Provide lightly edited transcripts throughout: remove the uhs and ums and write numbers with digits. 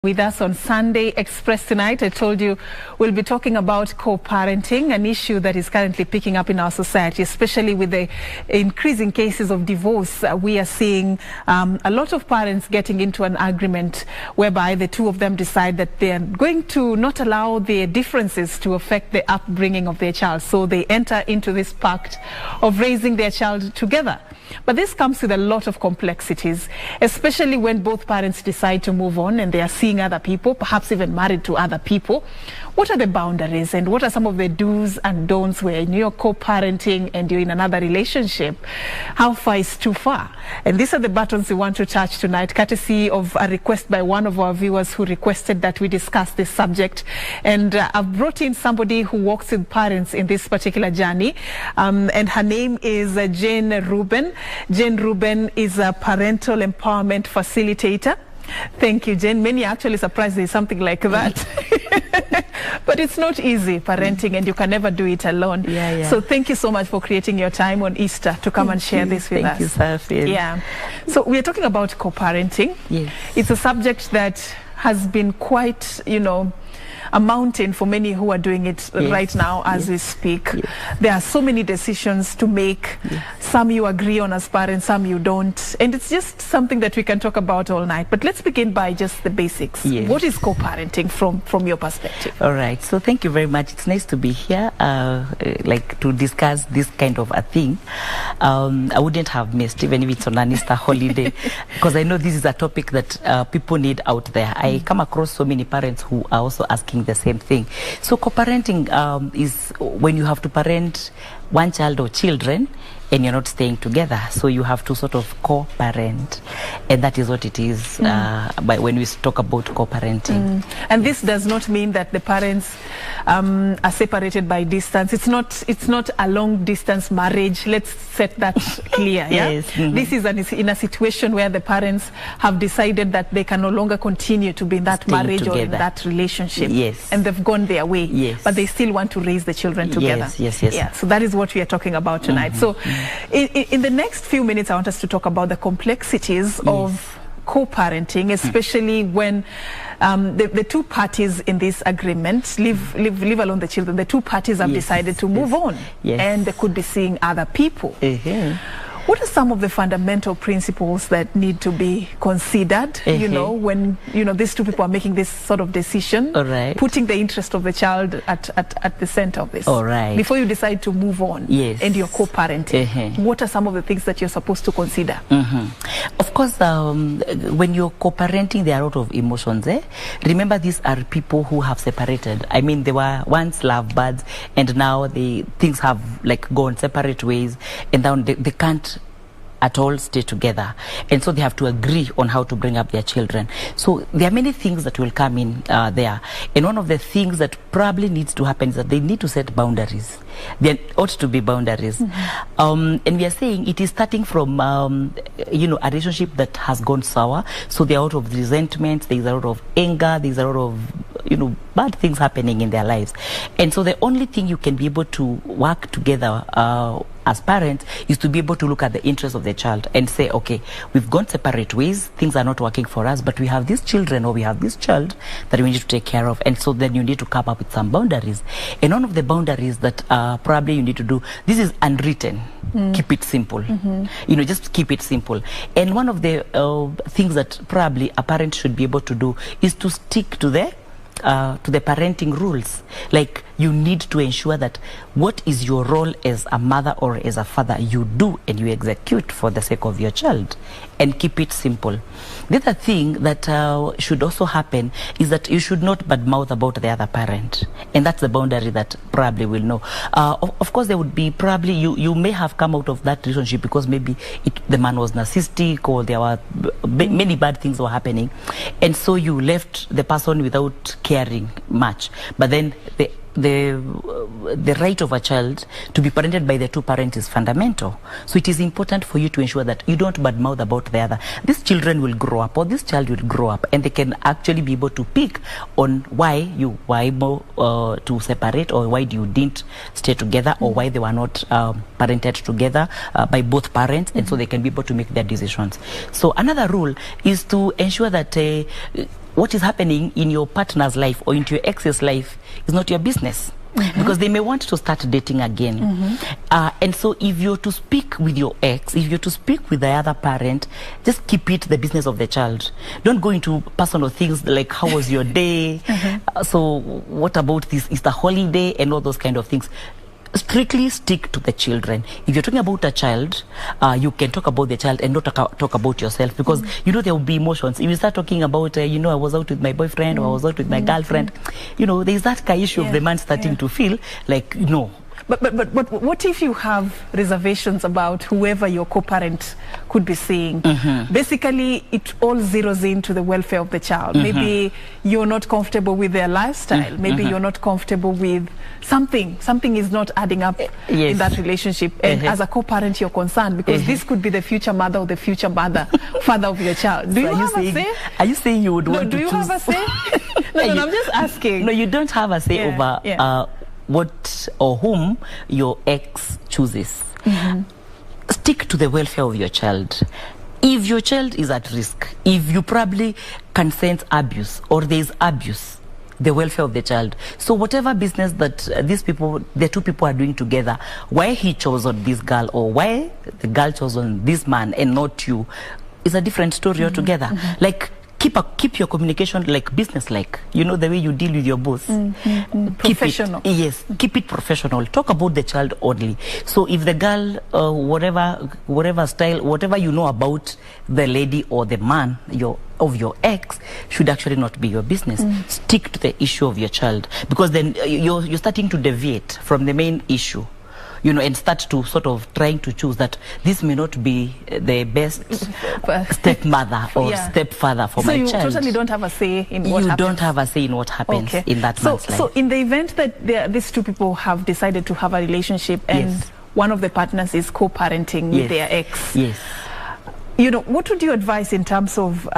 With us on Sunday Express tonight, I told you we'll be talking about co-parenting, an issue that is currently picking up in our society, especially with the increasing cases of divorce. We are seeing a lot of parents getting into an agreement whereby the two of them decide that they are going to not allow their differences to affect the upbringing of their child. So they enter into this pact of raising their child together. But this comes with a lot of complexities, especially when both parents decide to move on and they are seeing other people, perhaps even married to other people. What are the boundaries and what are some of the do's and don'ts when you're co-parenting and you're in another relationship? How far is too far? And these are the buttons we want to touch tonight, courtesy of a request by one of our viewers who requested that we discuss this subject. And I've brought in somebody who works with parents in this particular journey. And her name is Jane Reuben. Jane Reuben is a parental empowerment facilitator. Thank you, Jane. Many are actually surprised there's something like that. But it's not easy, parenting, and you can never do it alone. So thank you so much for creating your time on Easter to come and share this with us. Thank you, Sophie. Yeah. So we're talking about co-parenting. Yes. It's a subject that has been quite, a mountain for many who are doing it right now as we speak. There are so many decisions to make. Some you agree on as parents, some you don't. And it's just something that we can talk about all night. But let's begin by just the basics. What is co-parenting from your perspective? All right. So thank you very much. It's nice to be here, to discuss this kind of a thing. I wouldn't have missed, even if it's on an Easter holiday, because I know this is a topic that people need out there. I come across so many parents who are also asking the same thing. So co-parenting is when you have to parent one child or children and you're not staying together, so you have to sort of co-parent, and that is what it is when we talk about co-parenting. And this does not mean that the parents are separated by distance. It's not a long distance marriage. Let's set that clear. This is in a situation where the parents have decided that they can no longer continue to be in that marriage or in that relationship, and they've gone their way, but they still want to raise the children together. So that is what we are talking about tonight. So in the next few minutes, I want us to talk about the complexities of co-parenting, especially when the two parties in this agreement, leave alone the children, the two parties have decided to move on, and they could be seeing other people. What are some of the fundamental principles that need to be considered, when, these two people are making this sort of decision, putting the interest of the child at the center of this? Before you decide to move on and you're co-parenting, what are some of the things that you're supposed to consider? Of course, when you're co-parenting, there are a lot of emotions. Remember, these are people who have separated. I mean, they were once lovebirds, and now things have gone separate ways, and now they can't at all stay together, and so they have to agree on how to bring up their children. So there are many things that will come in there, and one of the things that probably needs to happen is that they need to set boundaries. There ought to be boundaries, and we are saying it is starting from a relationship that has gone sour. So there are a lot of resentment, there is a lot of anger, there is a lot of bad things happening in their lives, and so the only thing you can be able to work together as parents is to be able to look at the interests of the child and say, okay, we've gone separate ways, things are not working for us, but we have these children or we have this child that we need to take care of, and so then you need to come up with some boundaries. And one of the boundaries that probably you need to do, this is unwritten. Keep it simple. Just keep it simple. And one of the things that probably a parent should be able to do is to stick to the parenting rules. Like, you need to ensure that what is your role as a mother or as a father, you do and you execute for the sake of your child, and keep it simple. The other thing that should also happen is that you should not badmouth about the other parent, and that's the boundary that probably will know. Of course, there would be probably, you may have come out of that relationship because maybe the man was narcissistic, or there were many bad things were happening, and so you left the person without caring much. But then the right of a child to be parented by the two parents is fundamental. So it is important for you to ensure that you don't badmouth about the other. These children will grow up, or this child will grow up, and they can actually be able to pick on why to separate, or why you didn't stay together, or why they were not parented together by both parents, and so they can be able to make their decisions. So another rule is to ensure that what is happening in your partner's life or into your ex's life is not your business. Because they may want to start dating again. And so if you're to speak with your ex, if you're to speak with the other parent, just keep it the business of the child. Don't go into personal things like how was your day, so what about this Easter holiday and all those kind of things. Strictly stick to the children. If you're talking about a child, you can talk about the child and not talk about yourself, because you know there will be emotions. If you start talking about, you know, I was out with my boyfriend or I was out with my girlfriend, you know, there's that issue of the man starting to feel like, no. But what if you have reservations about whoever your co-parent could be seeing? Basically, it all zeroes into the welfare of the child. Maybe you're not comfortable with their lifestyle. Maybe you're not comfortable with something. Something is not adding up in that relationship. And as a co-parent, you're concerned because this could be the future mother or the future father of your child. Do you have a say? Are you saying you would want to choose? Do you have a say? No, I'm just asking. No, you don't have a say over what or whom your ex chooses. Stick to the welfare of your child. If your child is at risk, if you probably consent abuse or there is abuse, the welfare of the child. So whatever business that these people, the two people are doing together, why he chose on this girl or why the girl chose on this man and not you, is a different story altogether. Like, keep your communication like business-like. You know, the way you deal with your boss. Professional. Yes, keep it professional. Talk about the child only. So if the girl, whatever style, whatever you know about the lady or the man of your ex should actually not be your business. Stick to the issue of your child, because then you're starting to deviate from the main issue. You know, and start to sort of trying to choose that this may not be the best stepmother or stepfather for my child. So you totally don't have a say in what happens? You don't have a say in what happens in that man's life. So in the event that these two people have decided to have a relationship and one of the partners is co-parenting with their ex, you know, what would you advise in terms of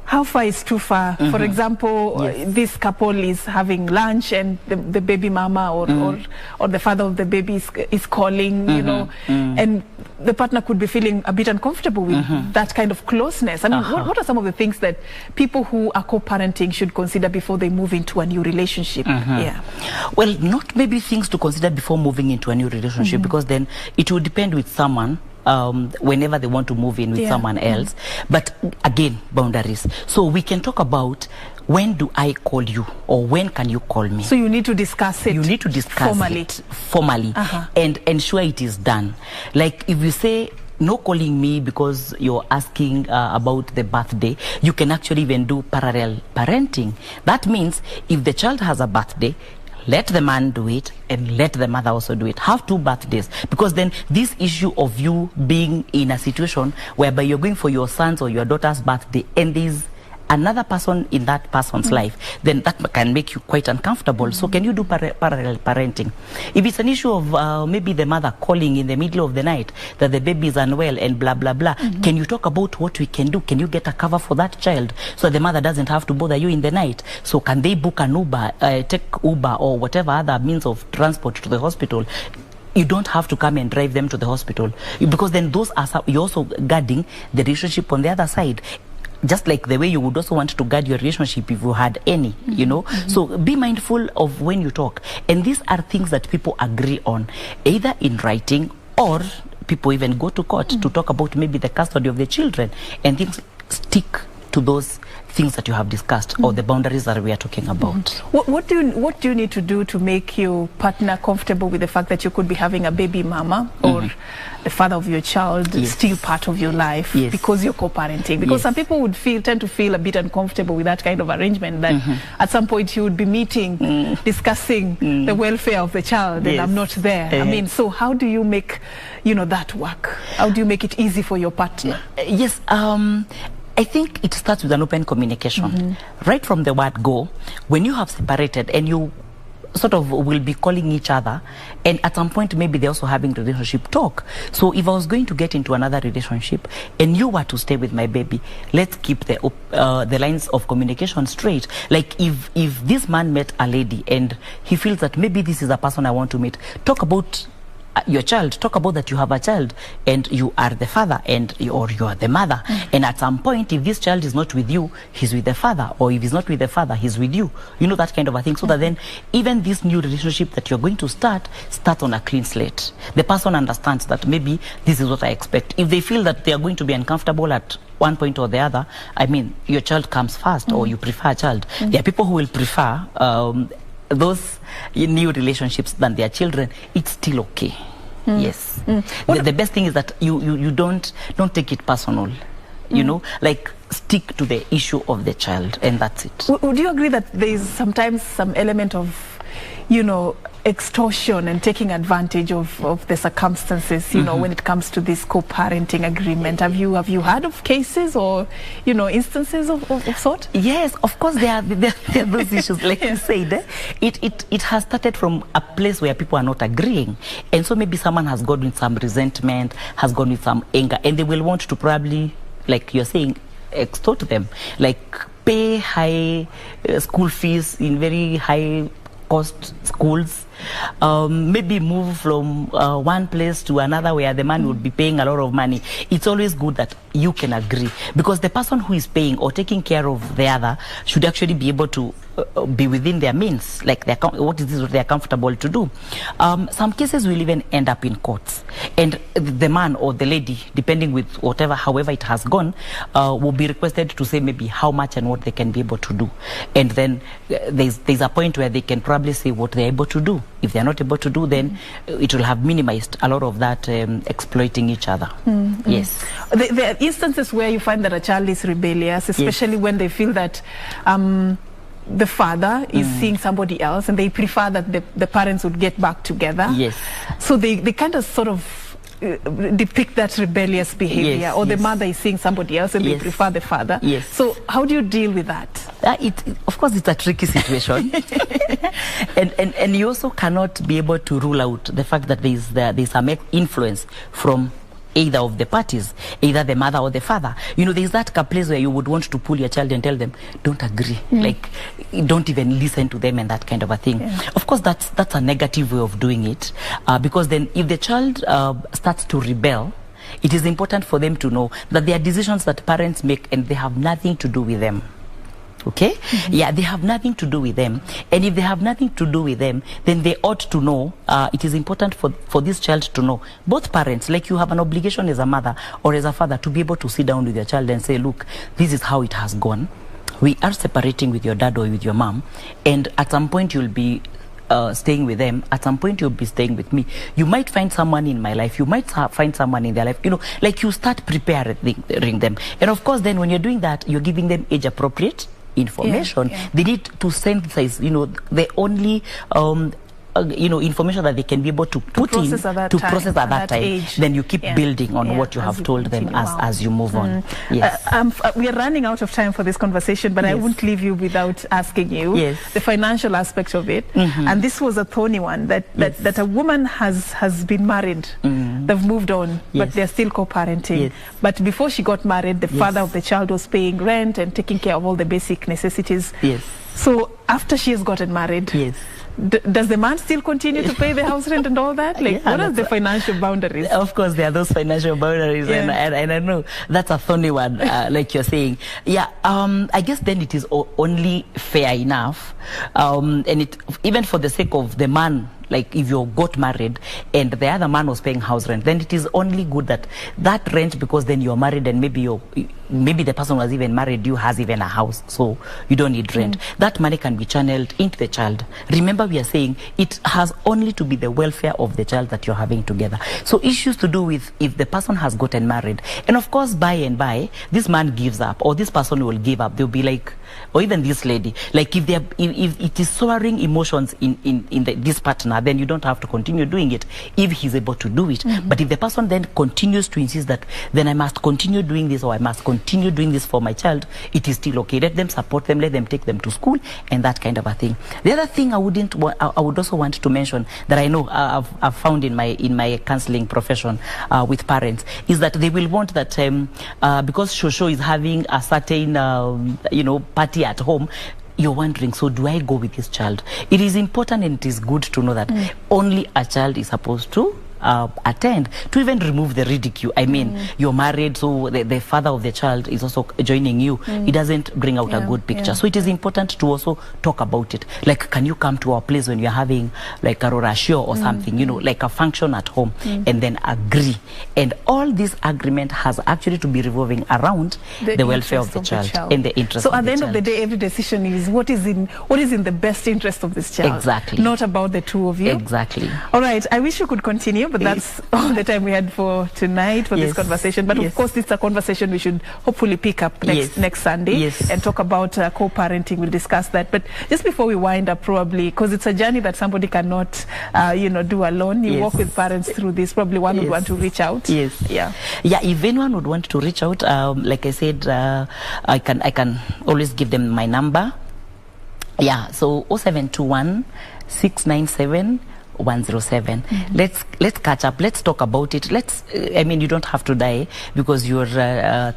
how far is too far? For example, this couple is having lunch and the baby mama or the father of the baby is calling, you know, and the partner could be feeling a bit uncomfortable with that kind of closeness. I mean, what are some of the things that people who are co-parenting should consider before they move into a new relationship? Well, not maybe things to consider before moving into a new relationship, because then it will depend with someone. Whenever they want to move in with someone else. But again, boundaries. So we can talk about when do I call you or when can you call me. So you need to discuss it. You need to discuss it formally and ensure it is done. Like if you say no calling me because you're asking about the birthday, you can actually even do parallel parenting. That means if the child has a birthday, let the man do it and let the mother also do it. Have 2 birthdays, because then this issue of you being in a situation whereby you're going for your son's or your daughter's birthday and there's another person in that person's life, then that can make you quite uncomfortable. So can you do parallel parenting? If it's an issue of maybe the mother calling in the middle of the night that the baby is unwell and blah, blah, blah, can you talk about what we can do? Can you get a cover for that child so the mother doesn't have to bother you in the night? So can they book an Uber, take Uber or whatever other means of transport to the hospital? You don't have to come and drive them to the hospital, because then those are, you're also guarding the relationship on the other side. Just like the way you would also want to guard your relationship if you had any, you know. So be mindful of when you talk. And these are things that people agree on, either in writing or people even go to court to talk about maybe the custody of the children and things. Stick to those things that you have discussed or the boundaries that we are talking about. What do you need to do to make your partner comfortable with the fact that you could be having a baby mama or the father of your child still part of your life because you're co-parenting? Because some people would tend to feel a bit uncomfortable with that kind of arrangement, that at some point you would be meeting, discussing the welfare of the child, and I'm not there. I mean, so how do you make, you know, that work? How do you make it easy for your partner? I think it starts with an open communication. Right from the word go, when you have separated and you sort of will be calling each other, and at some point maybe they're also having relationship talk. So if I was going to get into another relationship and you were to stay with my baby, let's keep the lines of communication straight. Like if this man met a lady and he feels that maybe this is a person I want to meet, talk about your child, talk about that you have a child and you are the father or you are the mother. And at some point, if this child is not with you, he's with the father, or if he's not with the father, he's with you. You know, that kind of a thing. So that then even this new relationship that you're going to start on a clean slate. The person understands that maybe this is what I expect. If they feel that they are going to be uncomfortable at one point or the other, I mean, your child comes first, or you prefer a child. There are people who will prefer those new relationships than their children. It's still okay. Yes. The best thing is that you don't take it personal. You know, like, stick to the issue of the child, and that's it. Would you agree that there is sometimes some element of, you know, extortion and taking advantage of the circumstances, you know, when it comes to this co-parenting agreement? Have you heard of cases or, you know, instances of sort? Yes, of course there are those issues. Like you said, it has started from a place where people are not agreeing, and so maybe someone has gone with some resentment, has gone with some anger, and they will want to probably, like you're saying, extort them, like pay high school fees in very high cost schools, maybe move from one place to another where the man would be paying a lot of money. It's always good that you can agree, because the person who is paying or taking care of the other should actually be able to be within their means, like what they're comfortable to do. Some cases will even end up in courts, and the man or the lady, depending with however it has gone, will be requested to say maybe how much and what they can be able to do, and then there's a point where they can probably say what they're able to do. If they're not able to do, then it will have minimized a lot of that exploiting each other. Yes. There are instances where you find that a child is rebellious, especially when they feel that the father is seeing somebody else, and they prefer that the parents would get back together. Yes. So they kind of sort of depict that rebellious behavior, or the mother is seeing somebody else and they prefer the father. Yes. So how do you deal with that? Of course, it's a tricky situation. and you also cannot be able to rule out the fact that there's some influence from either of the parties, either the mother or the father. You know, there's that place where you would want to pull your child and tell them, don't agree, like, don't even listen to them, and that kind of a thing. Of course, that's a negative way of doing it, because then if the child starts to rebel, it is important for them to know that there are decisions that parents make and they have nothing to do with them. Okay? Yeah, they have nothing to do with them. And if they have nothing to do with them, then they ought to know, it is important for this child to know, both parents, like you have an obligation as a mother or as a father to be able to sit down with your child and say, look, this is how it has gone. We are separating with your dad or with your mom, and at some point you'll be staying with them. At some point you'll be staying with me. You might find someone in my life, you might find someone in their life, you know, like you start preparing them. And of course then when you're doing that, you're giving them age appropriate information. They need to synthesize, you know, the only you know, information that they can be able to process at that time. Age. Then you keep building on what you have told them as you move on. Yes. We are running out of time for this conversation, but I won't leave you without asking you the financial aspect of it. And this was a thorny one, that a woman has been married, they've moved on, but they're still co-parenting. But before she got married, the father of the child was paying rent and taking care of all the basic necessities. So after she has gotten married, does the man still continue to pay the house rent and all that? Like, what are the financial boundaries? Of course, there are those financial boundaries, and I know that's a thorny one, like you're saying. I guess then it is only fair enough, and it even for the sake of the man. Like if you got married and the other man was paying house rent, then it is only good that rent, because then you're married and maybe the person who was even married you has even a house, so you don't need rent. That money can be channeled into the child. Remember, we are saying it has only to be the welfare of the child that you're having together. So issues to do with if the person has gotten married, and of course by and by this man gives up or this person will give up, they'll be like, or even this lady, like if it is soaring emotions in this partner, then you don't have to continue doing it if he's able to do it. But if the person then continues to insist that then I must continue doing this or I must continue doing this for my child, it is still okay. Let them support them, let them take them to school and that kind of a thing. The other thing I would also want to mention that I know I've found in my counseling profession with parents is that they will want that because Shosho is having a certain party at home, you're wondering, so do I go with this child? It is important and it is good to know that only a child is supposed to attend, to even remove the ridicule. I mean, you're married, so the father of the child is also joining you. It doesn't bring out a good picture. So it is important to also talk about it. Like, can you come to our place when you're having like a rorashio or something, you know, like a function at home, and then agree. And all this agreement has actually to be revolving around the welfare of the child and the interest of the child. So at the end of the day, every decision is what is in the best interest of this child. Exactly. Not about the two of you. Exactly. All right. I wish we could continue, but that's all the time we had for tonight for this conversation. But of course, it's a conversation we should hopefully pick up next Sunday and talk about co-parenting. We'll discuss that. But just before we wind up, probably, because it's a journey that somebody cannot, you know, do alone. You work with parents through this. Probably one would want to reach out. Yeah. If anyone would want to reach out, like I said, I can always give them my number. So 0721 697 107. Let's catch up. Let's talk about it. I mean, you don't have to die because you're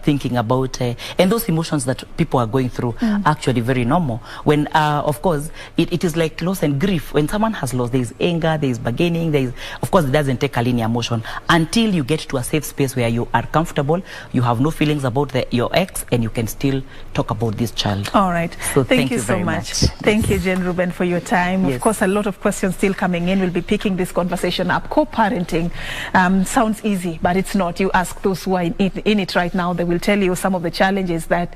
thinking about and those emotions that people are going through are actually very normal. When of course it is like loss and grief. When someone has lost, there is anger, there is bargaining, there is, of course, it doesn't take a linear emotion until you get to a safe space where you are comfortable, you have no feelings about your ex, and you can still talk about this child. All right. So thank you so much. Thank you, Jane Ruben, for your time. Of course, a lot of questions still coming in. We'll be picking this conversation up. Co-parenting sounds easy, but it's not. You ask those who are in it right now, they will tell you some of the challenges that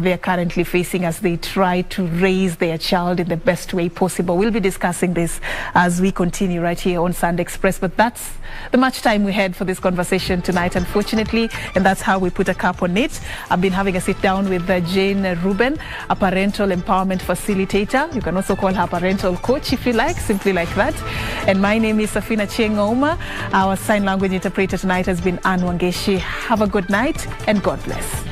they are currently facing as they try to raise their child in the best way possible. We'll be discussing this as we continue right here on Sunday Express, but that's the much time we had for this conversation tonight, unfortunately, and that's how we put a cap on it. I've been having a sit down with Jane Ruben, a parental empowerment facilitator. You can also call her parental coach if you like, simply like that. And my name is Safina Chiengoma. Our sign language interpreter tonight has been Anne Wangeshi. Have a good night and God bless.